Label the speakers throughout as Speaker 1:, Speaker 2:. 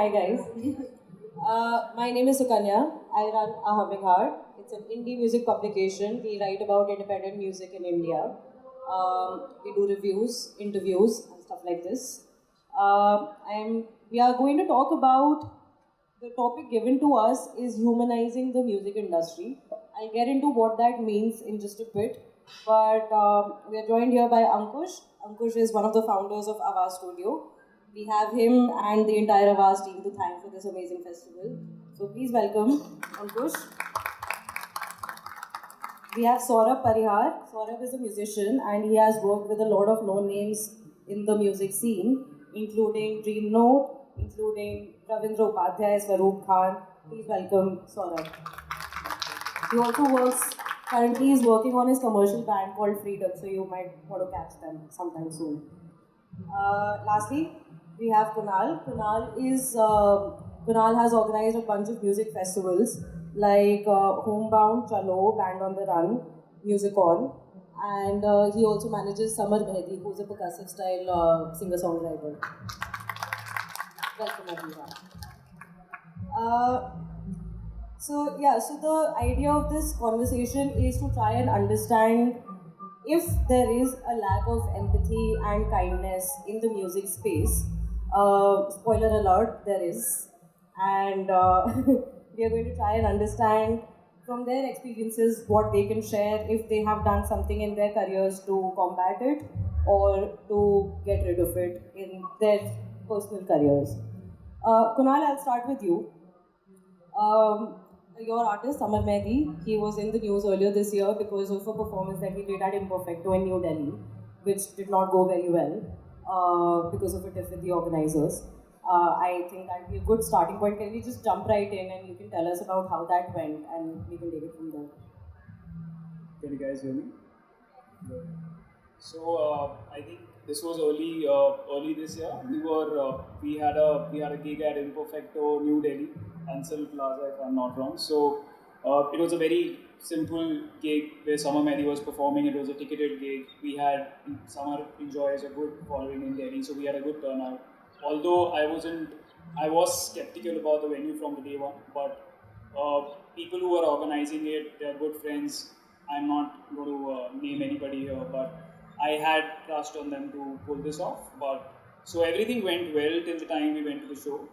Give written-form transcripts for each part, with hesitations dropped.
Speaker 1: Hi guys. My name is Sukanya. I run Awaaz. It's an indie music publication. We write about independent music in India. We do reviews, interviews, and stuff like this. We are going to talk about the topic given to us is humanizing the music industry. I'll get into what that means in just a bit. But we are joined here by Ankush. Ankush is one of the founders of Awaaz Studio. We have him and the entire Awaaz team to thank for this amazing festival. So please welcome Ankush. We have Saurabh Parihar. Saurabh is a musician and he has worked with a lot of known names in the music scene, including Dream Note, including Ravindra Upadhyay, Swaroop Khan. Please welcome Saurabh. He also currently is working on his commercial band called Freedom, so you might want to catch them sometime soon. Lastly, we have Kunal. Kunal has organized a bunch of music festivals like Homebound, Chalo, Band on the Run, Musicon, and he also manages Samar Mehdi, who's a percussive style singer-songwriter. Welcome everyone. Uh, so the idea of this conversation is to try and understand if there is a lack of empathy and kindness in the music space. Spoiler alert, there is. And we are going to try and understand from their experiences what they can share if they have done something in their careers to combat it or to get rid of it in their personal careers. Kunal, I'll start with you. Um, your artist, Samar Mehdi, he was in the news earlier this year because of a performance that he did at Imperfecto in New Delhi, which did not go very well because of a tiff with the organizers. I think that would be a good starting point. Can we just jump right in and you can tell us about how that went and we can take it from there?
Speaker 2: Can you guys hear me? Good. So I think this was early this year. We had a gig at Imperfecto, New Delhi, Ansel Plaza, if I'm not wrong. So it was a very simple gig where Summer Mehdi was performing. It was a ticketed gig. We had Summer enjoys a good following in Delhi, so we had a good turnout. Although I was skeptical about the venue from the day one, but people who were organizing it, they're good friends. I'm not going to name anybody here, but I had trust on them to pull this off. But so everything went well till the time we went to the show.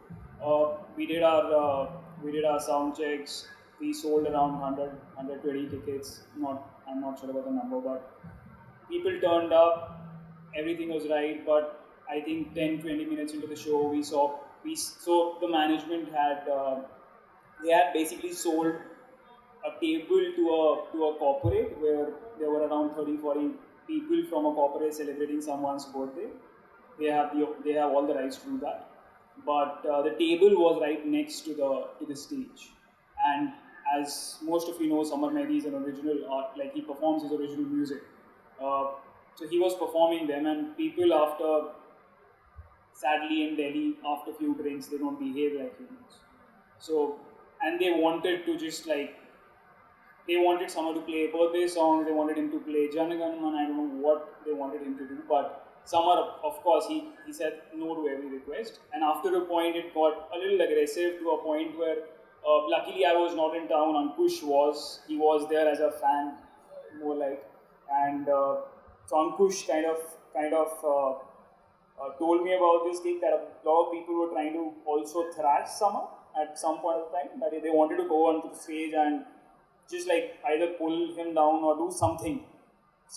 Speaker 2: We did our sound checks. We sold around 120 tickets. I'm not sure about the number, but people turned up. Everything was right, but I think 10-20 minutes into the show, so the management had they had basically sold a table to a corporate where there were around 30-40 people from a corporate celebrating someone's birthday. They have all the rights to do that, but the table was right next to the stage. And as most of you know, Samar Mehdi is an original art, like he performs his original music. So he was performing them, and people sadly in Delhi, after a few drinks, they don't behave like humans. So, and they wanted to just like they wanted someone to play birthday songs, they wanted him to play Janagan Man, I don't know what they wanted him to do, but Samar, of course, he said no to every request. And after a point, it got a little aggressive to a point where, luckily I was not in town, Ankush was, he was there as a fan, more like, and so Ankush kind of told me about this gig that a lot of people were trying to also thrash Samar at some point of time, that they wanted to go onto the stage and just like either pull him down or do something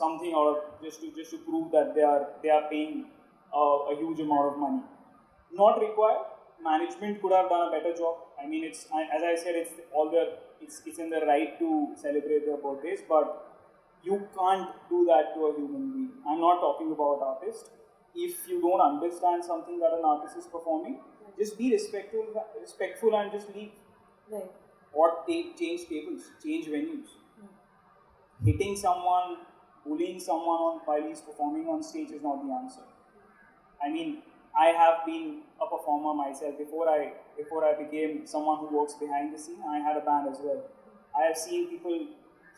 Speaker 2: out of just to prove that they are paying a huge amount of money. Not required. Management could have done a better job. I mean, as I said, it's in the right to celebrate their birthdays, but you can't do that to a human being. I'm not talking about artists. If you don't understand something that an artist is performing, just be respectful and just leave.
Speaker 1: Right.
Speaker 2: Or change tables, change venues. Hitting someone, bullying someone while he's performing on stage is not the answer. I mean, I have been a performer myself before I became someone who works behind the scene. I had a band as well. I have seen people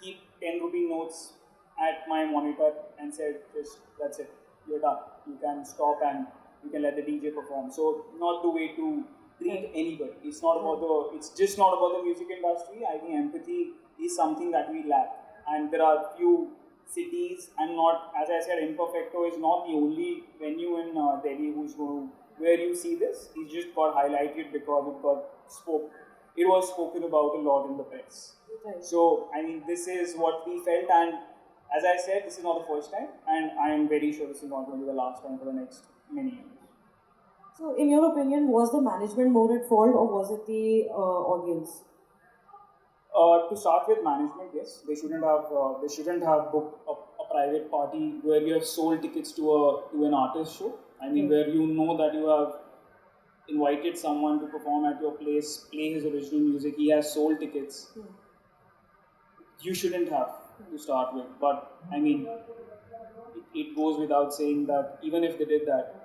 Speaker 2: keep 10 rupee notes at my monitor and said, just that's it, you're done. You can stop and you can let the DJ perform. So not the way to treat anybody. It's not about the. It's just not about the music industry. I think empathy is something that we lack, and there are few cities, and not, as I said, Imperfecto is not the only venue in Delhi where you see this. It just got highlighted because it was spoken about a lot in the press.
Speaker 1: Right.
Speaker 2: So I mean, this is what we felt, and as I said, this is not the first time, and I am very sure this is not going to be the last time for the next many years.
Speaker 1: So, in your opinion, was the management more at fault or was it the audience?
Speaker 2: To start with, management, yes, they shouldn't have booked a private party where you have sold tickets to an artist show. I mean, where you know that you have invited someone to perform at your place, play his original music. He has sold tickets. You shouldn't have to start with. But I mean, it goes without saying that even if they did that,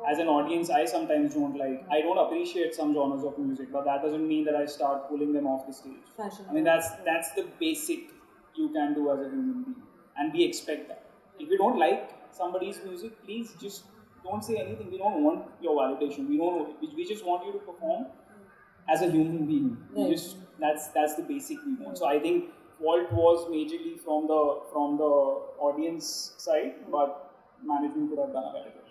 Speaker 2: as an audience, I sometimes don't appreciate some genres of music, but that doesn't mean that I start pulling them off the stage.
Speaker 1: Fashion.
Speaker 2: I mean, that's the basic you can do as a human being, and we expect that. If you don't like somebody's music, please just don't say anything. We don't want your validation. We just want you to perform as a human being.
Speaker 1: Right.
Speaker 2: That's the basic we want. So I think fault was majorly from the audience side, but management could have done a better job.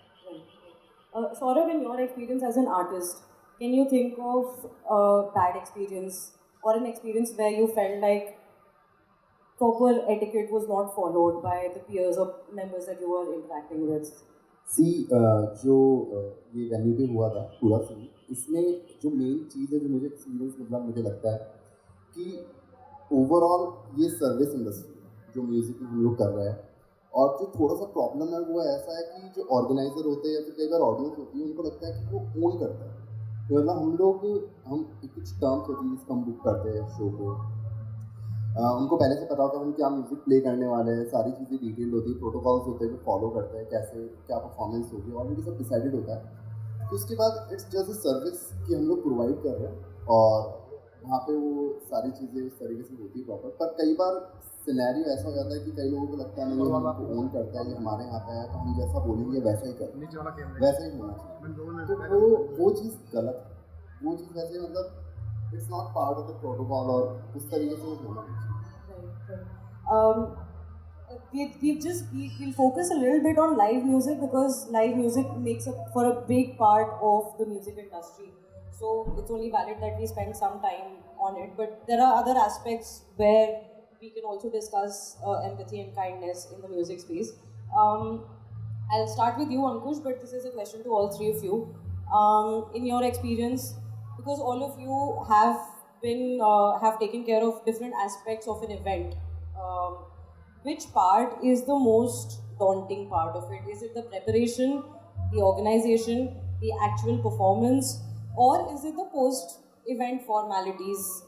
Speaker 1: Saurabh, in your experience as an artist, can you think of a bad experience or an experience where you felt like proper etiquette was not followed by the peers or members that you were interacting with?
Speaker 3: जो ये venue पे हुआ था पूरा scene, इसमें जो main चीज़ है जो मुझे एक्सपीरियंस मतलब मुझे लगता है कि ओवरऑल ये सर्विस इंडस्ट्री जो म्यूज़िक हम लोग कर रहे हैं, और जो थोड़ा सा प्रॉब्लम है वो ऐसा है कि जो ऑर्गेनाइजर होते हैं या फिर कई बार ऑडियंस होती है, उनको लगता है कि वो ओन करता है। तो मतलब हम कुछ टर्म्स होती है जिसको हम बुक करते हैं शो को, उनको पहले से पता होता है हम क्या म्यूज़िक प्ले करने वाले हैं, सारी चीज़ें डिटेल्ड होती है, प्रोटोकॉल्स होते हैं जो फॉलो करते हैं, कैसे क्या परफॉर्मेंस होगी, ऑलरेडी सब डिसाइडेड होता है। तो उसके बाद इट्स जस्ट अ सर्विस कि हम लोग प्रोवाइड कर रहे हैं और वहाँ पे वो सारी चीज़ें इस तरीके से होती है प्रॉपर। पर कई बार सिनेरियो ऐसा हो जाता है कि कई लोगों को लगता है नहीं हमको ओन करता है, ये हमारे यहाँ पे है तो हम जैसा बोलेंगे वैसा ही करें, वैसा ही होना चाहिए। तो वो चीज़ गलत है, वो चीज़ वैसे मतलब it's not part of the protocol और उस तरीके से होना चाहिए।
Speaker 1: We'll focus a little bit on live music because live music makes up for a big part of the music industry. So it's only valid that we spend some time on it. But there are other aspects where we can also discuss empathy and kindness in the music space. I'll start with you, Ankush, but this is a question to all three of you. In your experience, because all of you have taken care of different aspects of an event, which part is the most daunting part of it? Is it the preparation, the organization, the actual performance, or is it the post-event formalities,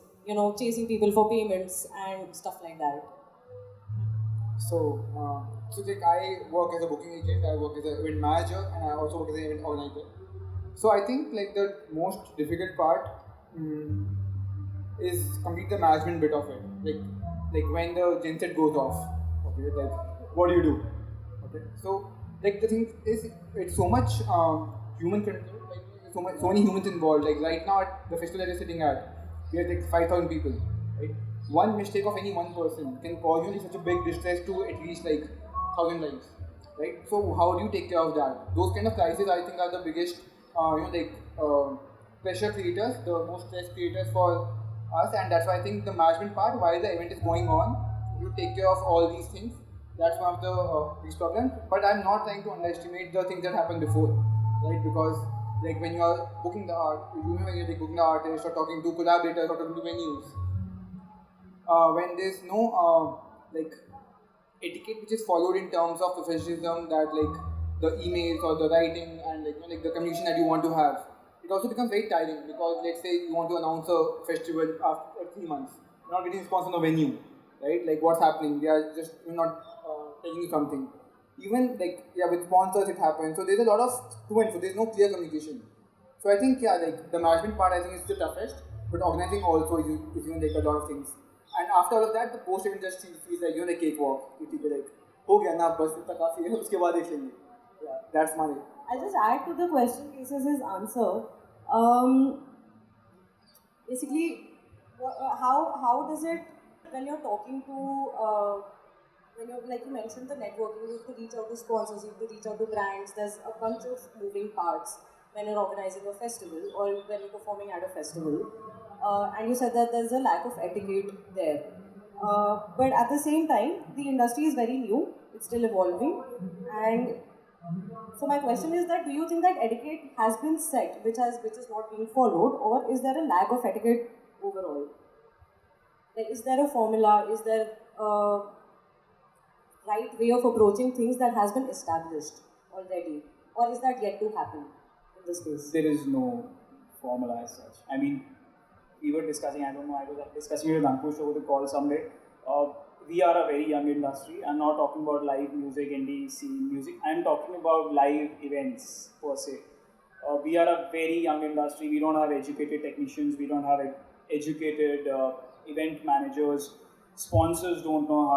Speaker 1: chasing people for payments and stuff like that?
Speaker 4: So like I work as a booking agent, I work as an event manager, and I also work as an event organizer. So I think like the most difficult part is complete the management bit of it. Like when the genset goes off, okay, like what do you do? Okay, so like the thing is, it's so much human control, like so many humans involved. Like right now at the festival that you're sitting at, we have like 5,000 people, right? One mistake of any one person can cause you such a big distress to at least like 1,000 lives, right? So how do you take care of that? Those kind of crises I think are the biggest, pressure creators, the most stress creators for us, and that's why I think the management part, while the event is going on, you take care of all these things. That's one of the biggest problems. But I'm not trying to underestimate the things that happened before, right? Because like when you are booking the art, when you're like booking the artist or talking to collaborators or talking to venues, when there's no like etiquette which is followed in terms of professionalism, that like the emails or the writing and like the communication that you want to have, it also becomes very tiring. Because let's say you want to announce a festival after 3 months, you're not getting response from the venue, right? Like what's happening? They are just not telling you something. Even like with sponsors it happens. So there's a lot of so there's no clear communication. So I think like the management part I think is the toughest, but organizing also is like a lot of things. And after all of that, the post-event industry feels like like cakewalk. It's like हो गया ना बस इतना काफी है उसके बाद देख लेंगे. Yeah, that's my.
Speaker 1: I'll just add to the question Casey's answer. basically, how does it, when you're talking to when you're, like you mentioned, the networking, you have to reach out to sponsors, you have to reach out to brands. There's a bunch of moving parts when you're organizing a festival or when you're performing at a festival. And you said that there's a lack of etiquette there. But at the same time, the industry is very new, it's still evolving. And so my question is that, do you think that etiquette has been set, which is not being followed, or is there a lack of etiquette overall? Like, is there a formula? Is there a right way of approaching things that has been established already, or is that yet to happen in this space?
Speaker 2: There is no formula as such. I mean, we were discussing, I don't know, I was discussing with Ankush over the call someday. We are a very young industry. I'm not talking about live music, indie scene music. I'm talking about live events per se. We are a very young industry. We don't have educated technicians. We don't have educated event managers. Sponsors don't know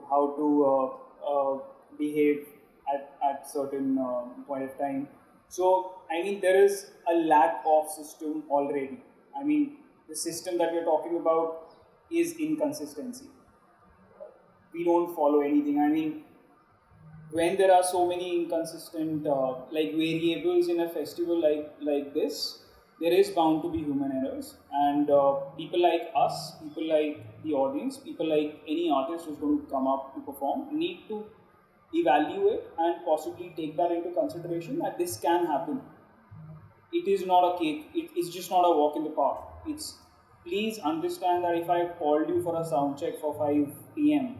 Speaker 2: how to behave at certain point of time. So I mean, there is a lack of system already. I mean, the system that we're talking about is inconsistency. We don't follow anything. I mean, when there are so many inconsistent like variables in a festival like this, there is bound to be human errors, and people like us, people like the audience, people like any artist who's going to come up to perform need to evaluate and possibly take that into consideration that this can happen. It is not a cake. It's just not a walk in the park. It's, please understand that if I called you for a sound check for 5 p.m.,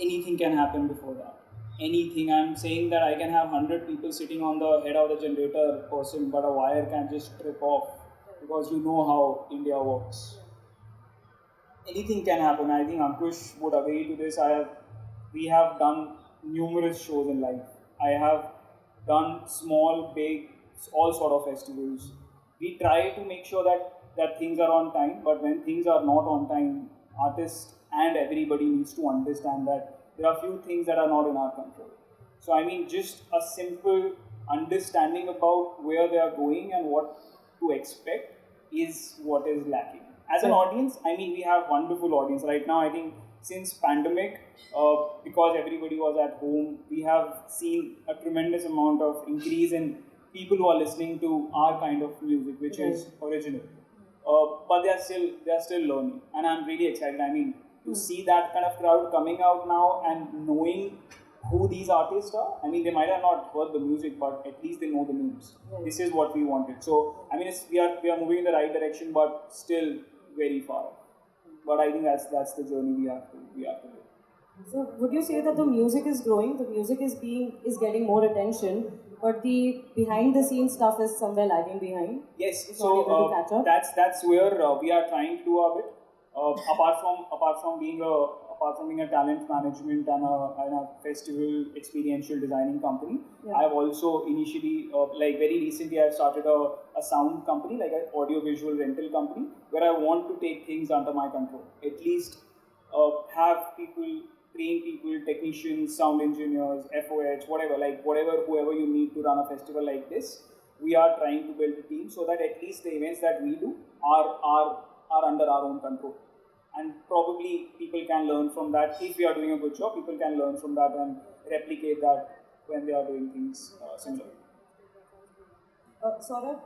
Speaker 2: anything can happen before that. Anything. I'm saying that I can have 100 people sitting on the head of the generator person, but a wire can just trip off, because you know how India works. Anything can happen. I think Ankush would agree to this. We have done numerous shows in life. I have done small, big, all sort of festivals. We try to make sure that things are on time, but when things are not on time, artists and everybody needs to understand that there are few things that are not in our control. So I mean, just a simple understanding about where they are going and what to expect is what is lacking. As an audience, I mean, we have wonderful audience right now. I think since pandemic, because everybody was at home, we have seen a tremendous amount of increase in people who are listening to our kind of music, which is original. But they are still learning, and I'm really excited. I mean, to see that kind of crowd coming out now and knowing who these artists are. I mean, they might have not heard the music, but at least they know the names. This is what we wanted. So I mean, we are moving in the right direction, but still very far. But I think that's the journey we have to do.
Speaker 1: So would you say that the music is growing, the music is getting more attention, but the behind the scenes stuff is somewhere lagging behind?
Speaker 2: Yes,
Speaker 1: it's
Speaker 2: so
Speaker 1: not able to catch up?
Speaker 2: that's where we are trying to do a bit. Apart from being a talent management and a festival experiential designing company, I've also initially like very recently I've started a sound company, like an audio visual rental company, where I want to take things under my control. At least have people, train people, technicians, sound engineers, FOH, whoever you need to run a festival like this. We are trying to build a team so that at least the events that we do are under our own control. And probably people can learn from that. If we are doing a good job, people can learn from that and replicate that when they are doing things similar.
Speaker 1: Saurabh,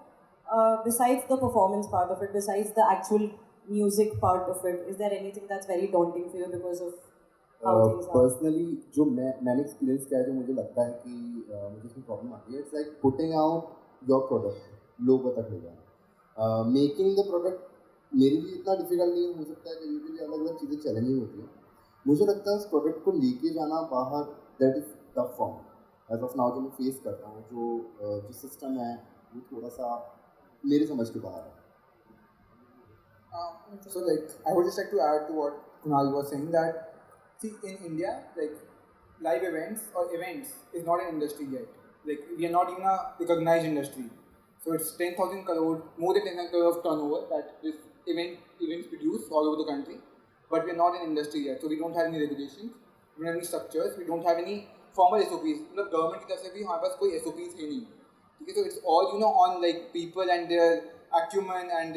Speaker 1: besides the performance part of it, besides the actual music part of it, is there anything that's very daunting for you because of how things are?
Speaker 3: Personally, जो मैंने experience किया है, जो मुझे लगता है कि मुझे इसमें प्रॉब्लम आती है, it's like putting out your product लोगों तक ले जाना. मेकिंग द प्रोडक्ट मेरे लिए इतना डिफिकल्ट नहीं हो सकता है, कि मेरे लिए अलग अलग चीज़ें चैलेंजिंग होती हैं. मुझे लगता है उस प्रोडक्ट को लेके जाना बाहर, that is tough form as of now. जो मैं फेस करता हूँ, जो सिस्टम है वो थोड़ा सा मेरे समझ के बाहर है.
Speaker 4: So like, I would just like to add to what Kunal was saying, that see, in India, like live events or events is not an industry yet. Like, we are not even a recognized industry. So it's 10,000 crore, more than 10,000 crore of turnover that this events produce all over the country. But we are not an industry yet. So we don't have any regulations, we don't have any structures, we don't have any formal SOPs. The government की तरफ से भी हमारे पास कोई SOPs है नहीं. Okay, so it's all on like people and their acumen and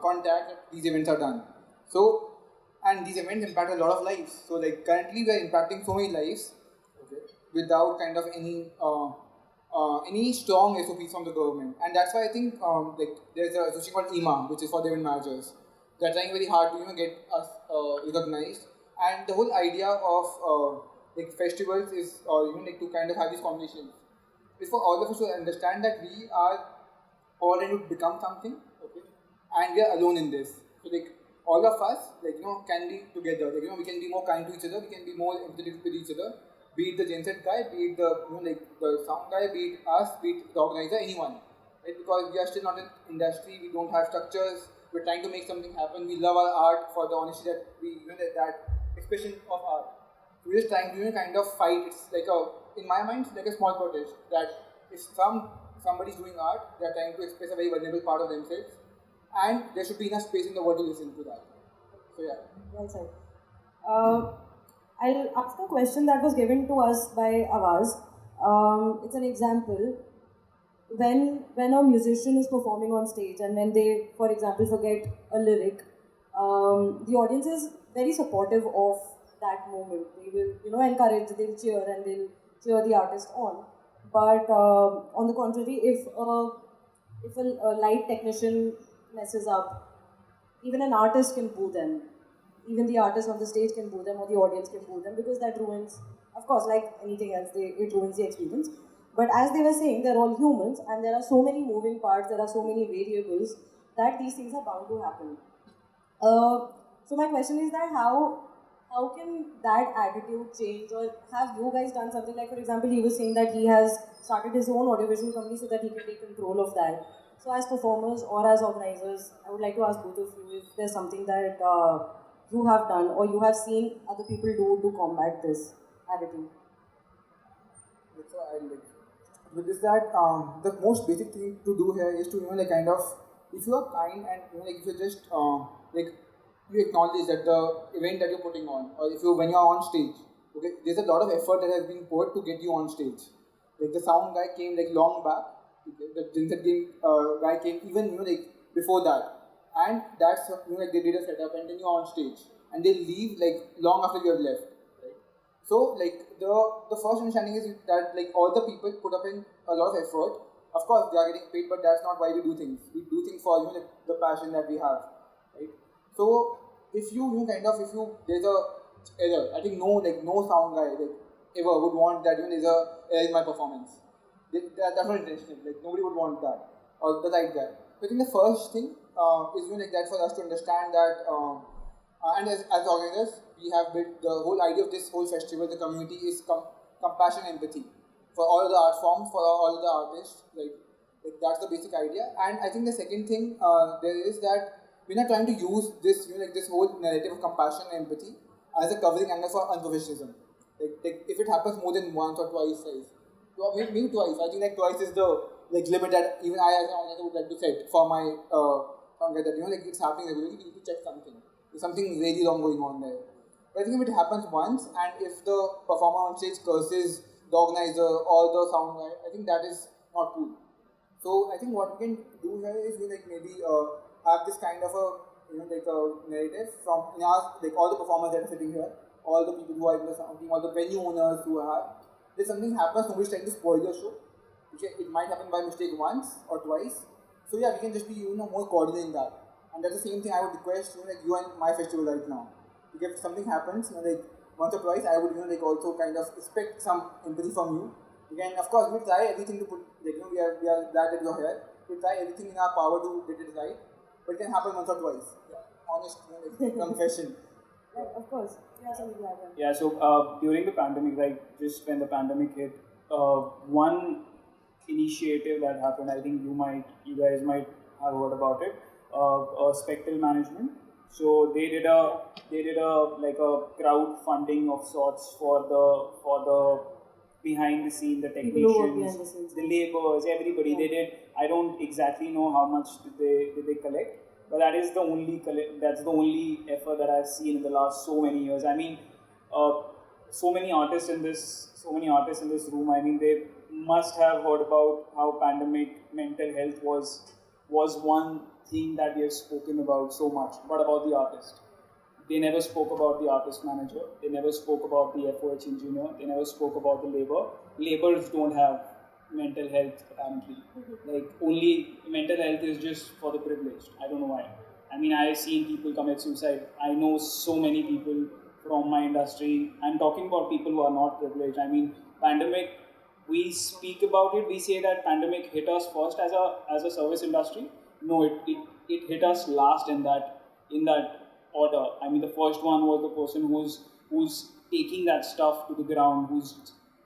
Speaker 4: contact, these events are done. So, and these events impact a lot of lives. So like currently we are impacting so many lives, okay, without kind of any strong SOPs from the government, and that's why I think like there's a association called EMA, which is for the event managers. They're trying very hard to get us recognized, and the whole idea of like festivals is like to kind of have these conversations. Is for all of us to understand that we are all trying to become something, okay, and we are alone in this. So like all of us, like can be together. Like we can be more kind to each other. We can be more empathetic with each other. Be it the genset guy, be it the like the sound guy, be it us, be it the organizer, anyone, right? Because we are still not in industry. We don't have structures. We're trying to make something happen. We love our art for the honesty that we that expression of art. We're just trying to kind of fight. It's like in my mind, it's like a small protest that if somebody's doing art, they're trying to express a very vulnerable part of themselves, and there should be enough space in the world to listen to that. So yeah.
Speaker 1: Well said. I'll ask a question that was given to us by Awaaz. It's an example. When a musician is performing on stage and when they, for example, forget a lyric, the audience is very supportive of that moment. They will, encourage, they'll cheer and they'll cheer the artist on. But on the contrary, if a light technician messes up, even an artist can boo them. Even the artist on the stage can boo them or the audience can boo them because that ruins, of course, like anything else, it ruins the experience. But as they were saying, they're all humans and there are so many moving parts, there are so many variables that these things are bound to happen. So my question is that how can that attitude change, or have you guys done something like, for example, he was saying that he has started his own audiovisual company so that he can take control of that. So as performers or as organizers, I would like to ask both of you if there's something that you have done or you have seen other people do to combat this attitude.
Speaker 4: So with this that the most basic thing to do here is to like kind of, if you are kind and like if you just like you acknowledge that the event that you're putting on, or if you when you're on stage, okay, there's a lot of effort that has been put to get you on stage. Like the sound guy came like long back, okay, the genset guy came even like before that, and that's like they did a setup and then you're on stage and they leave like long after you have left. So like the first understanding is that like all the people put up in a lot of effort. Of course they are getting paid, but that's not why we do things. We do things for like the passion that we have, right? So if you there's a error, I think no sound guy like ever would want that there's a error in my performance. That's not intentional. Like nobody would want that, or the right guy. So I think the first thing is like that for us to understand that. And as organizers, we have built the whole idea of this whole festival, the community is compassion and empathy for all the art forms, for all the artists. Like that's the basic idea. And I think the second thing there is that we're not trying to use this like this whole narrative of compassion and empathy as a covering angle for unprofessionalism. Like if it happens more than once or twice, maybe twice. I think like twice is the like limit that even I as an organizer would like to set for my that like it's happening regularly. We need to check something. There's something really wrong going on there. But I think if it happens once, and if the performer on stage curses the organizer or the sound guy, I think that is not cool. So I think what we can do here is we like maybe have this kind of a like a narrative from like all the performers that are sitting here, all the people who are in the sound team, all the venue owners who have. If something happens, nobody's trying to spoil the show. Okay, it might happen by mistake once or twice. So yeah, we can just be more coordinated in that. And that's the same thing I would request like you and my festival right now. If something happens, like once or twice, I would like also kind of expect some empathy from you. Again, of course, we'll try everything to put like we are glad that you're here. We'll try everything in our power to get it right, but it can happen once or twice. Yeah. Honest like, confession.
Speaker 1: Yeah, of course. Yeah, something like that.
Speaker 2: Yeah. So during the pandemic, like just when the pandemic hit, one initiative that happened, I think you guys might have heard about it. Spectral management. So they did a like a crowdfunding of sorts for the behind the scene, the technicians, the laborers, everybody. Yeah. They did. I don't exactly know how much did they collect, but that is the only that's the only effort that I've seen in the last so many years. I mean, so many artists in this room. I mean, they must have heard about how pandemic mental health was was one thing that we have spoken about so much. What about the artist? They never spoke about the artist manager. They never spoke about the FOH engineer. They never spoke about the labor. Laborers don't have mental health apparently. Like only mental health is just for the privileged. I don't know why. I mean, I've seen people commit suicide. I know so many people from my industry. I'm talking about people who are not privileged. I mean, pandemic, we speak about it. We say that pandemic hit us first as a service industry. No, it hit us last in that order. I mean, the first one was the person who's taking that stuff to the ground, who's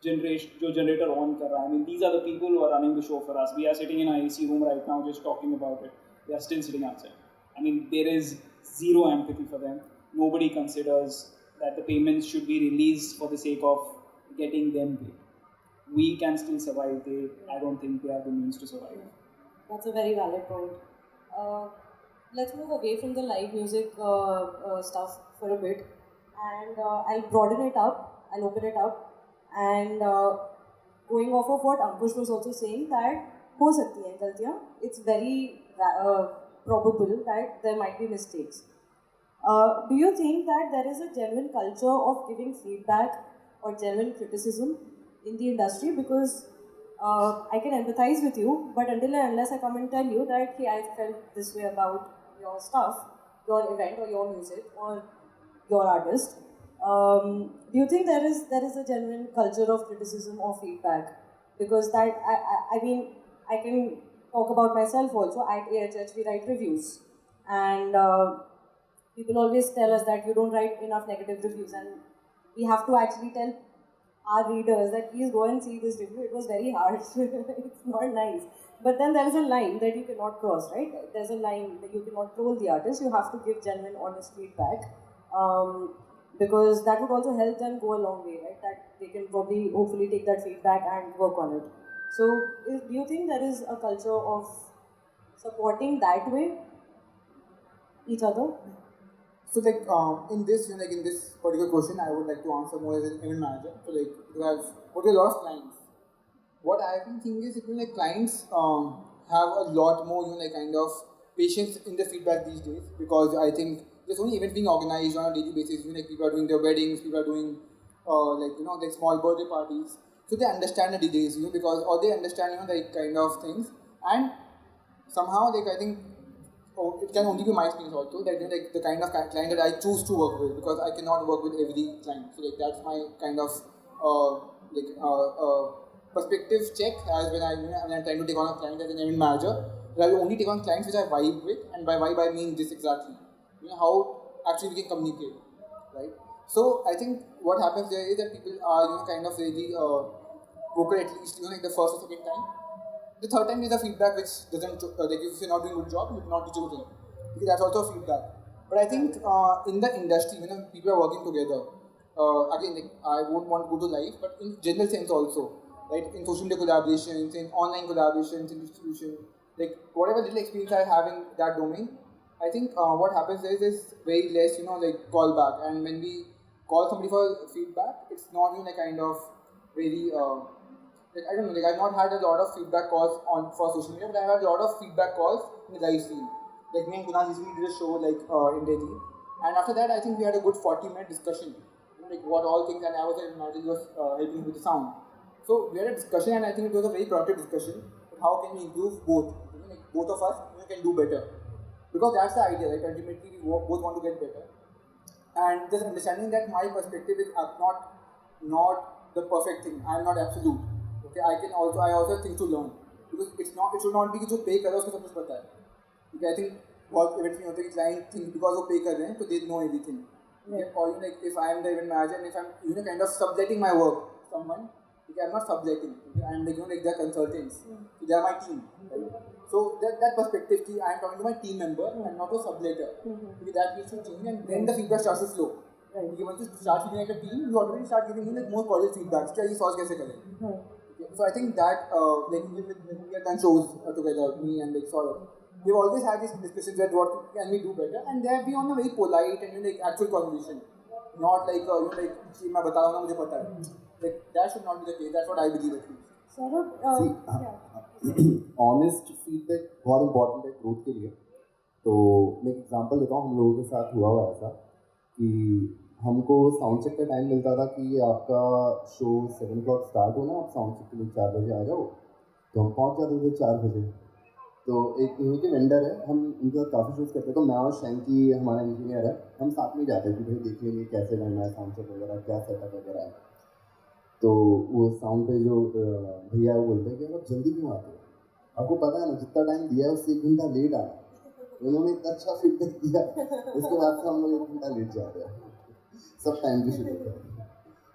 Speaker 2: generator on kar raha. I mean, these are the people who are running the show for us. We are sitting in an AC room right now just talking about it. They are still sitting outside. I mean, there is zero empathy for them. Nobody considers that the payments should be released for the sake of getting them paid. We can still survive. I don't think they have the means to survive.
Speaker 1: That's a very valid point. Let's move away from the live music stuff for a bit, and I'll broaden it up. I'll open it up, and going off of what Ankush was also saying, that हो सकती हैं गलतियाँ. It's very probable that there might be mistakes. Do you think that there is a genuine culture of giving feedback or genuine criticism in the industry? Because I can empathize with you, but until and unless I come and tell you that, hey, I felt this way about your stuff, your event or your music or your artist, do you think there is a genuine culture of criticism or feedback? Because that, I mean, I can talk about myself also. At AHH, we write reviews, and people always tell us that you don't write enough negative reviews, and we have to actually tell our readers that please go and see this review. It was very harsh. It's not nice. But then there is a line that you cannot cross, right? There's a line that you cannot troll the artist. You have to give genuine, honest feedback, because that would also help them go a long way, right? That they can probably, hopefully, take that feedback and work on it. So, do you think there is a culture of supporting that way each other?
Speaker 4: So like in this, you know, like in this particular question, I would like to answer more as an event manager. So like you have worked with a lot of clients. What I've been thinking is, you know, like clients have a lot more, you know, like kind of patience in the feedback these days, because I think there's only events being organized on a daily basis. You know, like people are doing their weddings, people are doing like, you know, like small birthday parties. So they understand the delays, you know, because, or they understand, you know, like kind of things, and somehow like I think it can only be my experience also that, you know, like the kind of client that I choose to work with, because I cannot work with every client. So like that's my kind of perspective check as when I'm trying to take on a client as an event manager. That I will only take on clients which I vibe with, and by vibe I mean this exactly. You know, how actually we can communicate, right? So I think what happens there is that people are, you know, kind of really broken at least, you know, like the first or second time. The third time is a feedback which doesn't, like if you're not doing a good job, you will not be chosen. Because that's also a feedback. But I think in the industry, when people are working together, again, like, I won't want to go to live, but in general sense also, right? In social media collaborations, in online collaborations, in distribution, like whatever little experience I have in that domain, I think what happens is very less, you know, like callback. And when we call somebody for feedback, it's not, you know, like kind of very, like, I don't know, like I've not had a lot of feedback calls for social media, but I've had a lot of feedback calls in the live stream. Like me and Kunal recently did a show like in Delhi, and after that I think we had a good 40-minute discussion, you know, like what all things, and I was an manager who was helping with the sound. So we had a discussion, and I think it was a very productive discussion. How can we improve both? You know, like both of us, you know, can do better, because that's the idea, right? Ultimately, we both want to get better, and just understanding that my perspective is not the perfect thing. I am not absolute. Okay, I also think to learn, because it should not be कि जो pay कर रहा है उसको सब कुछ पता है. Okay, I think बहुत events में होता है कि client think because वो pay कर रहे हैं तो they know everything. Okay, or you know, like if I am the event manager and if I'm, you know, kind of subletting my work to someone, okay, I'm not subletting. Okay, I'm like, you know, like they're consultants. So they are my team. Right? So that perspective कि I am talking to my team member and not to a subletter. Okay, that needs to change, and then the feedback starts to flow. Right. Okay, once you start feeling like a team, you already start giving me like more cordial feedbacks. क्या ये solve कैसे करें? So I think that like when we have done shows together, me and like Saurabh, we've always had these discussions that what can we do better, and they have been on a very polite and, you know, like actual conversation, not like you know, like मैं बता रहा हूँ ना मुझे पता है. Like that should not be the case. That's what I believe at least.
Speaker 1: Saurabh,
Speaker 3: See,
Speaker 1: yeah.
Speaker 3: Honest feedback बहुत important है ग्रोथ के लिए। तो मैं एक एग्जांपल देता हूँ, हम लोगों के साथ हुआ हुआ ऐसा कि हमको साउंड चेक का टाइम मिलता था कि आपका शो 7 o'clock स्टार्ट होना, आप साउंड चेक के लिए 4 बजे आ जाओ। तो हम पहुँच जाते थे 4 बजे। तो एक यहीं के वेंडर है, हम उनके साथ काफ़ी शोज़ करते हैं। तो मैं और शैंकी हमारा इंजीनियर है, हम साथ में जाते हैं कि भाई देख लेंगे कैसे करना है साउंड चेक वगैरह, क्या सेटअप वगैरह है। तो वो साउंड पे जो भैया वो बोलते हैं कि आप जल्दी क्यों आते हो, आपको पता है ना जितना टाइम दिया है उससे 1 घंटा लेट आना। उन्होंने इतना अच्छा फीडबैक दिया, उसके बाद से हम लोग 1 घंटा लेट जाते हैं, सब टाइम पे शुरू करते हैं।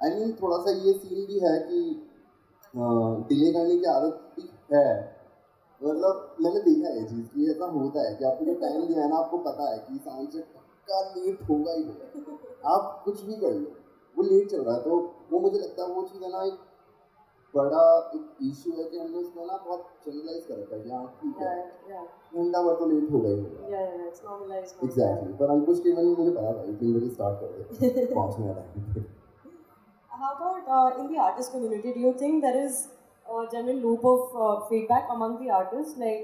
Speaker 3: आई मीन थोड़ा सा ये सीन भी है कि डिले करने की आदत भी है। मतलब मैंने देखा है ये चीज़ कि ऐसा होता है कि आपको जो टाइम दिया है ना, आपको पता है कि साउंड चेक पक्का लेट होगा ही होगा, आप कुछ भी कर लो वो लेट चल रहा है। तो वो मुझे लगता है वो चीज़ है ना एक बड़ा एक इशू है कि हमने उसको ना बहुत जनरलाइज कर रखा है कि हाँ ठीक है घंटा भर तो लेट होगा ही होगा। एग्जैक्टली। पर अंकुश के मन में मुझे पता था 3 बजे स्टार्ट कर दे पहुँचने वाला है।
Speaker 1: How about in the artist community? Do you think there is a general loop of feedback among the artists? Like,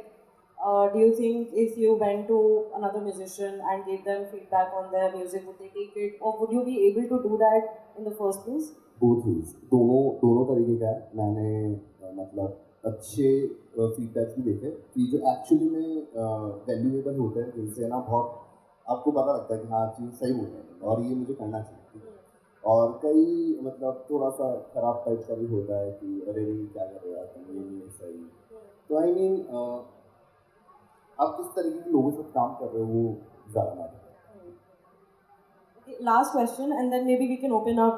Speaker 1: do you think if you went to another musician and gave them feedback on their music, would they take it, or would you be able to do that in the first place?
Speaker 3: Both वीज, दोनों दोनों तरीके का है। मैंने मतलब अच्छे feedbacks भी देखे कि जो एक्चुअली में वैल्यूएबल होते हैं, जिनसे ना बहुत आपको पता लगता है कि हाँ चीज़ सही हो रही है और ये मुझे करना चाहिए। और कई मतलब थोड़ा सा खराब टाइप का भी होता है कि अरे नहीं क्या कर रहे हो तुम, ये नहीं है सही। तो आई मीन आप किस तरीके के लोगों से काम कर रहे हो वो ज़्यादा मैटर है।
Speaker 1: Okay, last question, and then maybe we can open up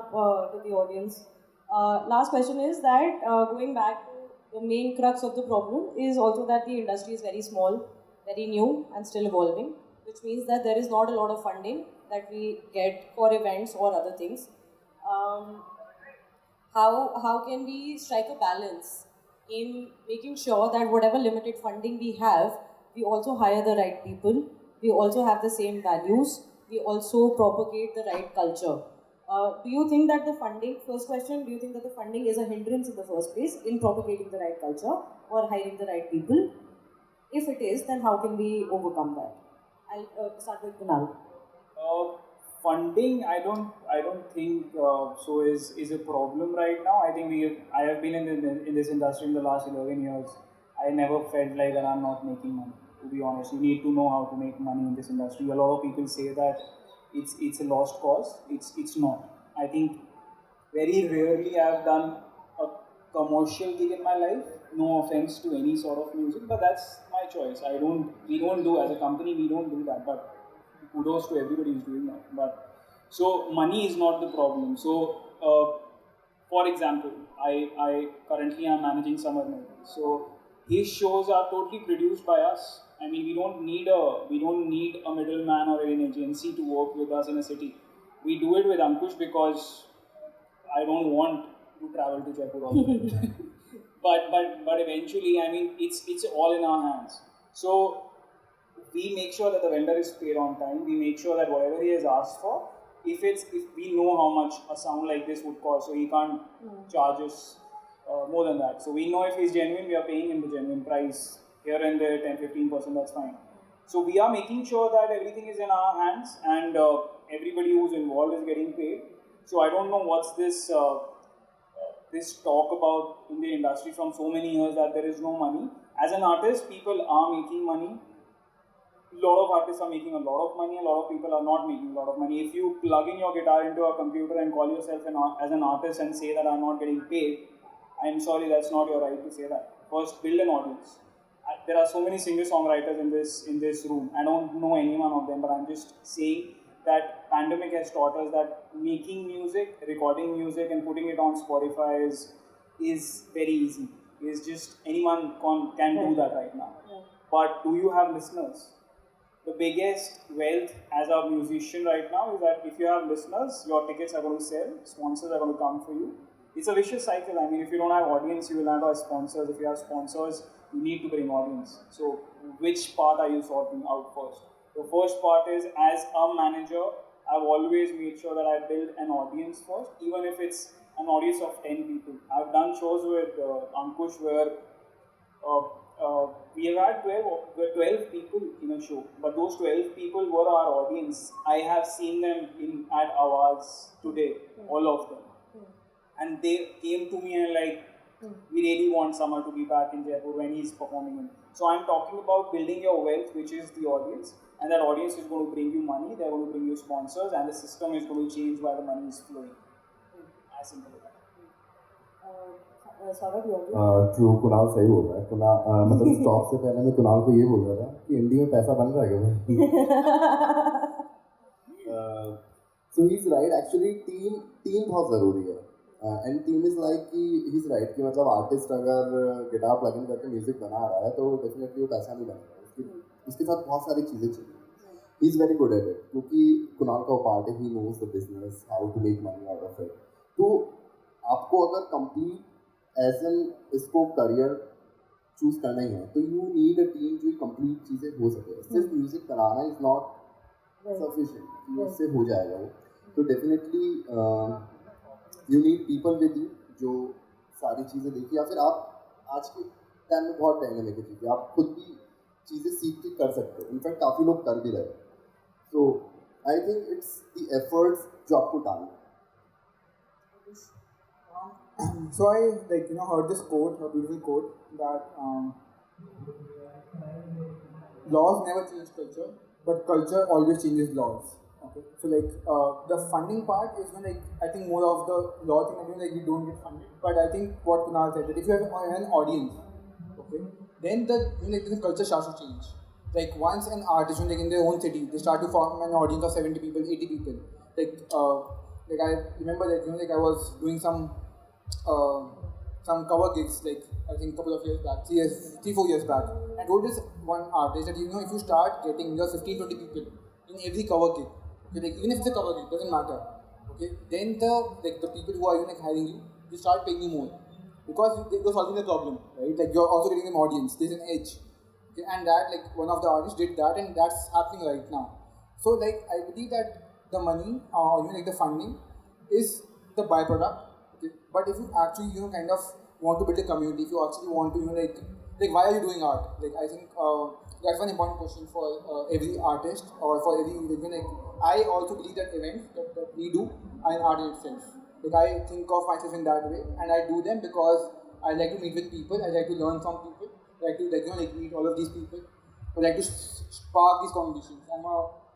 Speaker 1: to the audience. Last question is that going back to the main crux of the problem is also that the industry is very small, very new, and still evolving, which means that there is not a lot of funding that we get for events or other things. Um, how can we strike a balance in making sure that whatever limited funding we have, we also hire the right people, we also have the same values, we also propagate the right culture? Do you think that the funding, first question, do you think that the funding is a hindrance in the first place in propagating the right culture or hiring the right people? If it is, then how can we overcome that? I'll start with Kunal.
Speaker 2: Funding, I don't think so is a problem right now. I think I have been in this industry in the last 11 years. I never felt like that I'm not making money. To be honest, you need to know how to make money in this industry. A lot of people say that it's a lost cause. It's not. I think very rarely I've done a commercial gig in my life. No offense to any sort of music, but that's my choice. We don't do as a company. We don't do that, but kudos to everybody who's doing that. But so money is not the problem. So for example, I currently am managing Summer Night. So his shows are totally produced by us. I mean, we don't need a middleman or an agency to work with us in a city. We do it with Ankush because I don't want to travel to Jaipur all the time. but eventually, I mean, it's all in our hands. So we make sure that the vendor is paid on time. We make sure that whatever he has asked for, if we know how much a sound like this would cost, so he can't charge us more than that. So we know if he's genuine, we are paying him the genuine price. Here and there, 10-15%, that's fine. So we are making sure that everything is in our hands and everybody who's involved is getting paid. So I don't know what's this talk about in the industry from so many years that there is no money. As an artist, people are making money. A lot of artists are making a lot of money, a lot of people are not making a lot of money. If you plug in your guitar into a computer and call yourself as an artist and say that I'm not getting paid, I'm sorry, that's not your right to say that. First, build an audience. There are so many singer-songwriters in this room. I don't know any one of them, but I'm just saying that pandemic has taught us that making music, recording music and putting it on Spotify is very easy. It's just anyone can do that right now. But do you have listeners? The biggest wealth as a musician right now is that if you have listeners, your tickets are going to sell, sponsors are going to come for you. It's a vicious cycle. I mean, if you don't have audience, you will have sponsors. If you have sponsors, you need to bring audience. So which part are you sorting out first? The first part is, as a manager, I've always made sure that I build an audience first, even if it's an audience of 10 people. I've done shows with Ankush where Uh, we have had 12 people in a show, but those 12 people were our audience. I have seen them at Awaaz today, all of them. And they came to me and like, we really want Summer to be back in Jaipur when he's performing. So I'm talking about building your wealth, which is the audience, and that audience is going to bring you money, they're going to bring you sponsors, and the system is going to change while the money is flowing. As simple as that.
Speaker 1: Saurabh, you want to?
Speaker 3: जो कुणाल सही बोल रहा है मतलब stock से पहले मैं कुणाल को ये बोल रहा था कि इंडिया में पैसा बन रहा है क्या भाई so he is right actually team बहुत ज़रूरी है एंड टीम इज़ लाइक कि ही इज़ राइट कि मतलब आर्टिस्ट अगर गिटार प्लग इन करके म्यूजिक बना रहा है तो डेफिनेटली वो पैसा नहीं बनेगा उसके साथ बहुत सारी चीज़ें चाहिए he is very good at it क्योंकि कुणाल का पार्ट है he knows the business how to make money out of it तो आपको अगर कंप्लीट एज एन इसको करियर चूज करना ही है तो यू नीड अ टीम जो कंप्लीट चीज़ें हो सके सिर्फ म्यूजिक बनाना इज नॉट सफिशिएंट उससे हो जाएगा वो तो definitely you need people with you जो सारी चीज़ें देखिए या फिर आप आज के टाइम में बहुत डायनेमिक है चीज़ें आप खुद भी चीज़ें सीख के कर सकते हो इनफैक्ट काफ़ी लोग कर भी रहे so I think it's the efforts जो आपको डालना
Speaker 4: So I heard this quote, a beautiful quote that laws never change culture, but culture always changes laws. Okay, so the funding part is when I think more of the law thing we don't get funded, but I think what Kunal said that if you have an audience, okay, then the culture starts to change. Like once an artist in their own city they start to form an audience of 70 people, 80 people. I remember I was doing some cover gigs I think a couple of years back, 3-4 years back. I told this one artist that if you start getting your 15-20 people in every cover gig, okay, even if it's a cover gig, doesn't matter. Okay, then the people who are hiring you, they start paying you more because you're solving the problem, right? You're also getting an audience. There's an edge. Okay, and that one of the artists did that, and that's happening right now. So I believe that the money or the funding is the byproduct. Okay. But if you actually kind of want to build a community, if you actually want to why are you doing art? I think that's one important question for every artist or for every I also believe that events that we do are an art in itself. I think of myself in that way, and I do them because I like to meet with people, I like to learn from people, I like to meet all of these people, I like to spark these conversations. I'm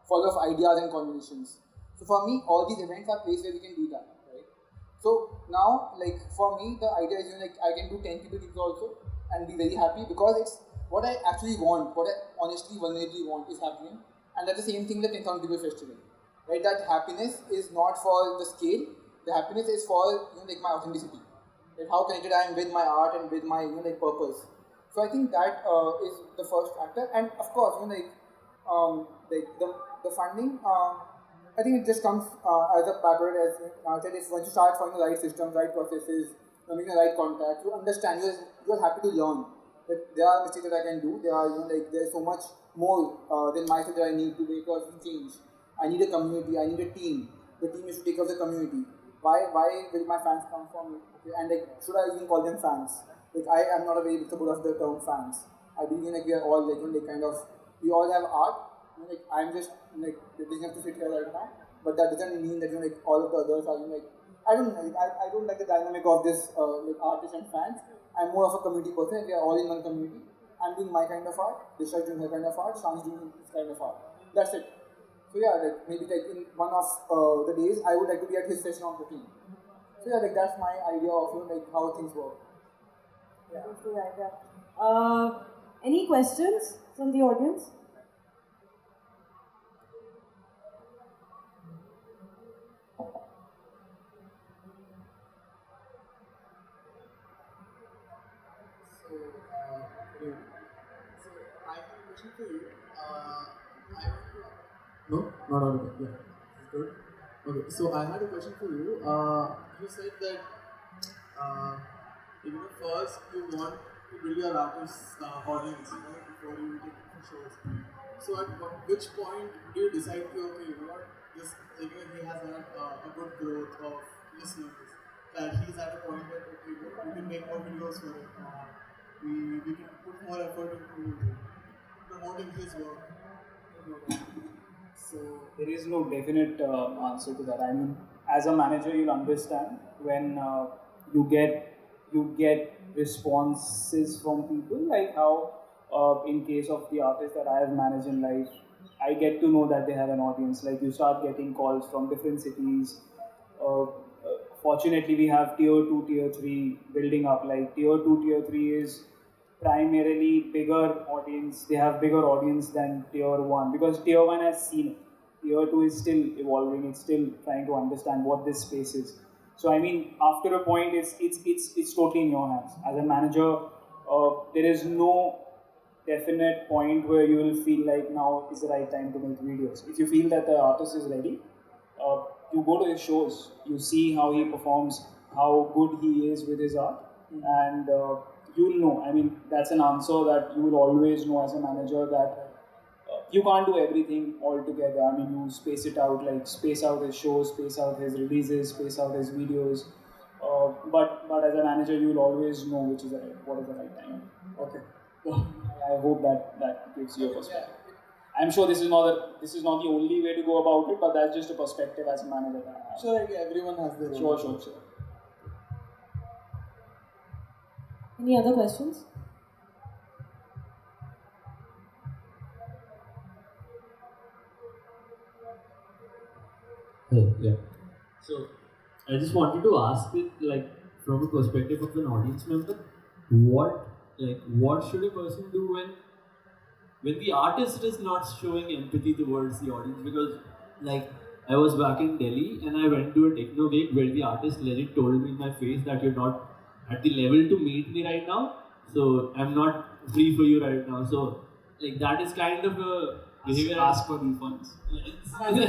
Speaker 4: full of ideas and conversations. So for me, all these events are places where we can do that. So now, for me, the idea is I can do 10 people gigs also and be very happy because it's what I actually want, what I honestly, vulnerably want is happening, and that's the same thing the 10,000 people festival, right? That happiness is not for the scale, the happiness is for my authenticity, right? How connected I am with my art and with my purpose. So I think that is the first factor, and of course the funding. I think it just comes as a backward, as I said, if once you start following the right systems, right processes, making the right contacts, you understand, you're happy to learn that there are mistakes that I can do, there are, there's so much more than myself that I need to make a change. I need a community, I need a team. The team is to take care of the community. Why will my fans come from me? Okay? And should I even call them fans? I am not a very big supporter of the term fans. I believe we are all we all have art. I'm just privileged enough to sit here right now, but that doesn't mean that all of the others are I don't like the dynamic of this artists and fans. I'm more of a community person. We are all in one community. I'm doing my kind of art. Disha is doing her kind of art. Shan's doing his kind of art. That's it. So yeah, maybe in one of the days I would like to be at his session on cooking. So yeah, that's my idea of how things work.
Speaker 1: Yeah. That's the idea. Any questions from the audience?
Speaker 5: For you. No, not audible. Yeah, good. Okay, so I had a question for you. You said that first you want to build your artist's audience, before you take it for shows. So at which point do you decide this he has had a good growth of listeners, that he's at a point that you can make more videos for him. we can put more effort into promoting his work. So
Speaker 2: There is no definite answer to that. I mean, as a manager, you'll understand when you get responses from people, like how in case of the artists that I have managed in life, I get to know that they have an audience. Like you start getting calls from different cities. Fortunately, we have tier two, tier three building up. Like tier two, tier three is primarily bigger audience. They have bigger audience than tier one because tier one has seen it. Tier two is still evolving. It's still trying to understand what this space is. So I mean, after a point, it's totally in your hands. As a manager, there is no definite point where you will feel like now is the right time to make videos. If you feel that the artist is ready, you go to his shows, you see how he performs, how good he is with his art, and you'll know. I mean, that's an answer that you will always know as a manager that you can't do everything all together. I mean, you space it out, like space out his shows, space out his releases, space out his videos. But as a manager, you will always know which is what is the right time. Okay. I hope that gives you a perspective. I'm sure this is not the only way to go about it, but that's just a perspective as a manager that I have.
Speaker 5: sure, like everyone has their own.
Speaker 2: Sure.
Speaker 1: Any other questions?
Speaker 6: Yeah. So I just wanted to ask it like from a perspective of an audience member, what should a person do when the artist is not showing empathy towards the audience? Because like I was back in Delhi and I went to a techno gig where the artist legit told me in my face that you're not at the level to meet me right now, so I'm not free for you right now. So like that is kind of a behavior.
Speaker 2: Ask for refunds.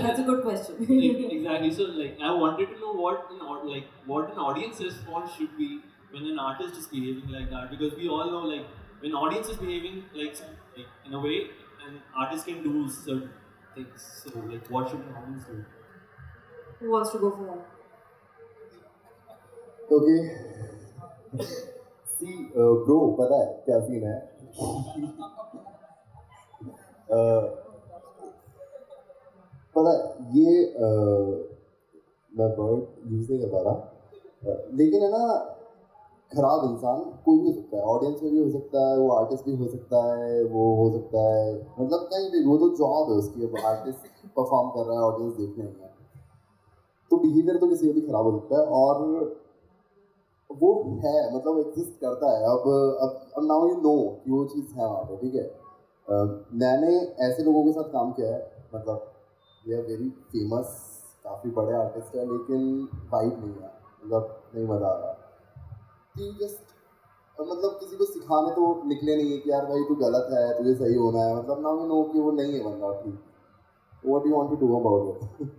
Speaker 1: That's a good question.
Speaker 6: Exactly. So like I wanted to know what an audience response should be when an artist is behaving like that, because we all know like when audience is behaving like in a way, an artist can do certain things. So like what should an audience do?
Speaker 1: Who wants to go for one?
Speaker 3: Okay. See, bro, पता है क्या scene है? पता है ये मैं word use नहीं कर पा रहा, लेकिन है ना, खराब इंसान कोई भी हो सकता है, ऑडियंस में भी हो सकता है, वो आर्टिस्ट भी हो सकता है, वो हो सकता है, मतलब कहीं भी, वो तो जॉब है उसकी, अब आर्टिस्ट परफॉर्म कर रहा है, ऑडियंस देखने में, तो बिहेवियर तो किसी का भी खराब हो सकता है, और वो है, मतलब एग्जिस्ट करता है। अब नाउ यू नो कि वो चीज़ है वहाँ पर, ठीक है। मैंने ऐसे लोगों के साथ काम किया है, मतलब ये वेरी फेमस, काफ़ी बड़े आर्टिस्ट है, लेकिन वाइब नहीं है, मतलब नहीं मज़ा आ रहा कि जस्ट, मतलब किसी को सिखाने तो निकले नहीं है कि यार भाई तू गलत है, तुझे सही होना है, मतलब नाउ यू नो कि वो नहीं है बंदा ठीक, what you want to do about it?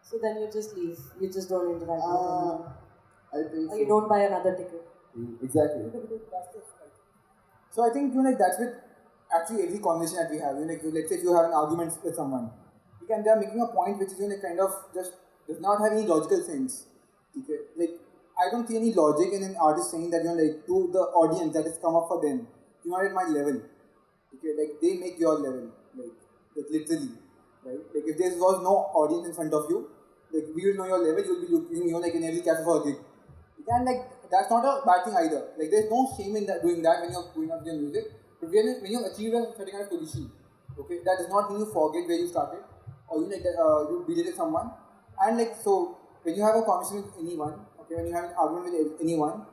Speaker 1: So then you just leave. You just don't interact with them.
Speaker 3: I think
Speaker 1: Or you don't buy another ticket.
Speaker 3: Exactly.
Speaker 4: So I think that's with actually every conversation that we have. Let's say if you have an argument with someone, they are making a point which is kind of just does not have any logical sense. Okay? Like I don't see any logic in an artist saying that to the audience that has come up for them, you're not at my level. Okay, like they make your level, like literally, right? Like if there was no audience in front of you, like we will know your level, you'll be looking like in every cafe for a gig. And like that's not a bad thing either. Like there's no shame in that doing that when you're doing up your music. But when you've achieved a certain kind of position, okay, that does not mean you forget where you started, or you belated someone. And like so, when you have a conversation with anyone, okay, when you have an argument with anyone,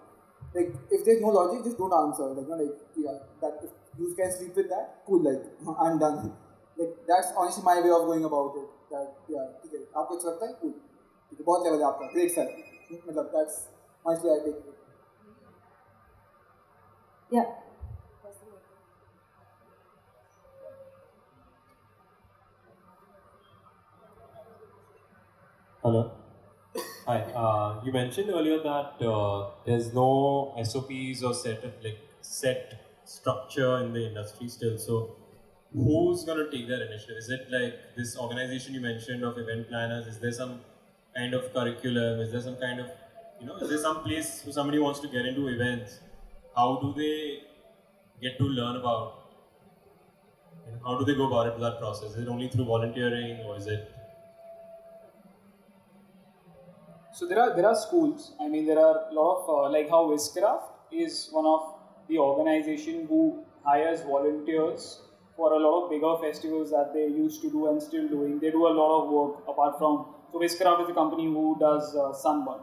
Speaker 4: like if there's no logic, just don't answer. That if you can sleep with that, cool. Like I'm done. Like that's honestly my way of going about it. That ठीक है, आपको अच्छा लगता है, cool. ठीक है, बहुत level है आपका, great sir. मतलब that's honestly I take it.
Speaker 1: Yeah.
Speaker 7: Hello. Hi. You mentioned earlier that there's no SOPs or set structure in the industry still. So who's going to take that initiative? Is it like this organization you mentioned of event planners? Is there some kind of curriculum? Is there some kind of Is there some place where somebody wants to get into events? How do they get to learn about? How do they go about that process? Is it only through volunteering, or is it?
Speaker 2: So there are schools. I mean, there are a lot of like how Whiscraft is one of the organization who hires volunteers for a lot of bigger festivals that they used to do and still doing. They do a lot of work apart from. So Whiscraft is a company who does sunburn.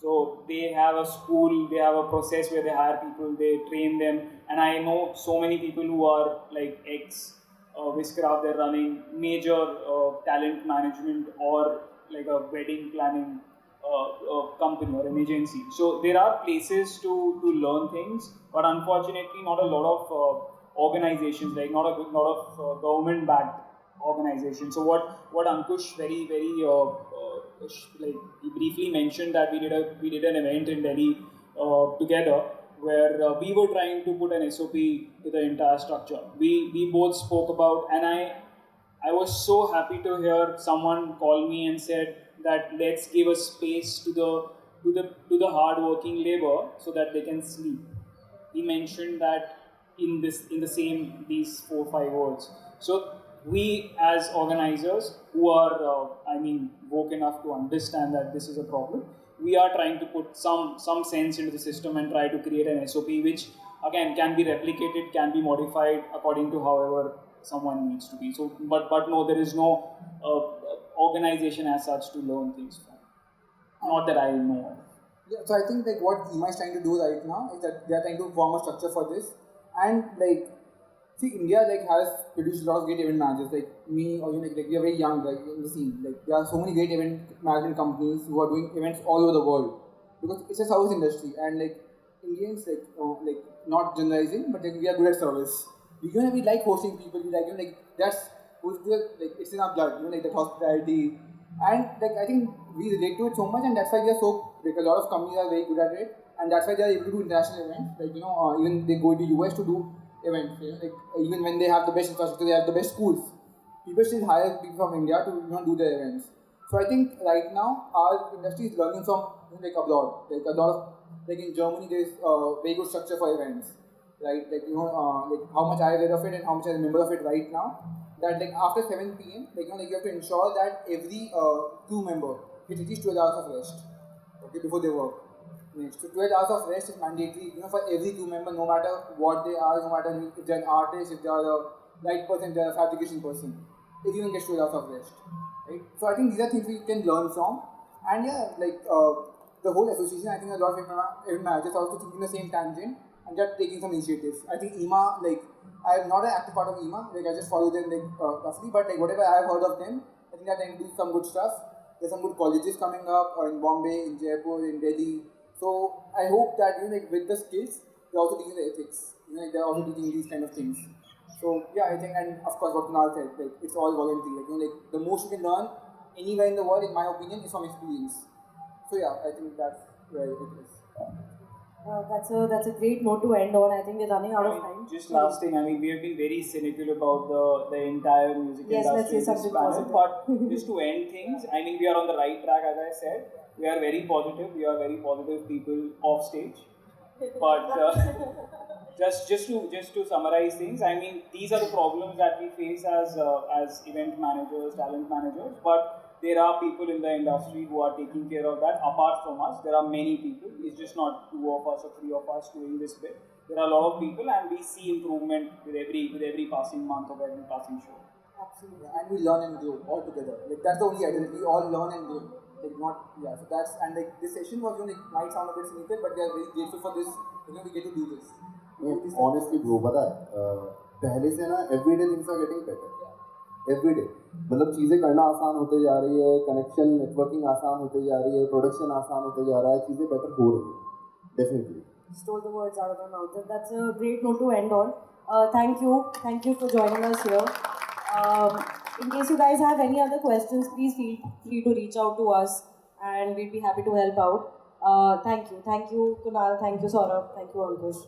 Speaker 2: So they have a school, they have a process where they hire people, they train them, and I know so many people who are like ex Whiscraft. They're running major talent management or like a wedding planning company or an agency. So there are places to learn things, but unfortunately, not a lot of organizations, like not a lot of government-backed organizations. So what Ankush very like he briefly mentioned that we did an event in Delhi together where we were trying to put an SOP to the entire structure. We both spoke about, and I was so happy to hear someone call me and said that let's give a space to the hard-working labor so that they can sleep. He mentioned that in these 4-5 words. So we as organizers who are woke enough to understand that this is a problem, we are trying to put some sense into the system and try to create an SOP which again can be replicated, can be modified according to however someone needs to be. So but no, there is no organization as such to learn things from. Not that I know of.
Speaker 4: Yeah, so I think like what EMA is trying to do right now is that they are trying to form a structure for this, and like see India like has produced a lot of great event managers like me or you, like we are very young like in the scene. Like there are so many great event management companies who are doing events all over the world because it's a service industry, and like Indians like not generalizing, but like we are good at service. We like hosting people. We like like that's like it's in our blood. Like that hospitality. And like I think we relate to it so much, and that's why we are so like a lot of companies are very good at it, and that's why they are able to do international events. Like even they go to US to do events. Like even when they have the best infrastructure, they have the best schools. People still hire people from India to do their events. So I think right now our industry is learning from like abroad. Like a lot of like in Germany there is very good structure for events, right? Like like how much I read of it and how much I remember of it right now. That like after 7 p.m. like you have to ensure that every crew member gets at least 12 hours of rest, okay, before they work. So 12 hours of rest is mandatory, for every crew member, no matter what they are, no matter if they're an artist, if they are a light person, if they're a fabrication person. Everyone gets 12 hours of rest, right? So I think these are things we can learn from, and yeah, like the whole association, I think a lot of event managers are also thinking the same tangent and they're taking some initiatives. I think EMA, like I am not an active part of EMA, like I just follow them like roughly, but like whatever I have heard of them, I think they're trying to do some good stuff. There's some good colleges coming up in Bombay, in Jaipur, in Delhi. So I hope that like with the skills, they're also teaching the ethics. They're also teaching these kind of things. So yeah, I think, and of course what Kunal said, like it's all voluntary. Like the most you can learn anywhere in the world, in my opinion, is from experience. So yeah, I think that's where it is.
Speaker 1: That's a great note to end on. I think we're running out of time.
Speaker 2: Just last thing, we have been very cynical about the entire music industry.
Speaker 1: Let's say something positive.
Speaker 2: But just to end things, we are on the right track, as I said. We are very positive. We are very positive people off stage. But just to summarize things, these are the problems that we face as event managers, talent managers. But there are people in the industry who are taking care of that. Apart from us, there are many people. It's just not 2 of us or 3 of us doing this bit. There are a lot of people, and we see improvement with every passing month or every passing show.
Speaker 1: Absolutely.
Speaker 4: And we learn and grow all together. Like that's the only idea. We all learn and grow. Like not So that's, and like this session was might sound a bit cynical, but we are very grateful for this. We get to do this.
Speaker 3: Honestly, bro, पता है पहले से ना everyday things are getting better. Every day, मतलब चीज़ें करना आसान होते जा रही है, कनेक्शन नेटवर्किंग आसान होते जा रही है, प्रोडक्शन आसान होते जा रहा है, चीज़ें बेटर हो रही है, definitely.
Speaker 1: Stole the words out of my mouth. That's a great note to end on. Thank you for joining us here. In case you guys have any other questions, please feel free to reach out to us, and we'd be happy to help out. Thank you, Kunal. Thank you, Saurabh. Thank you, Ankush.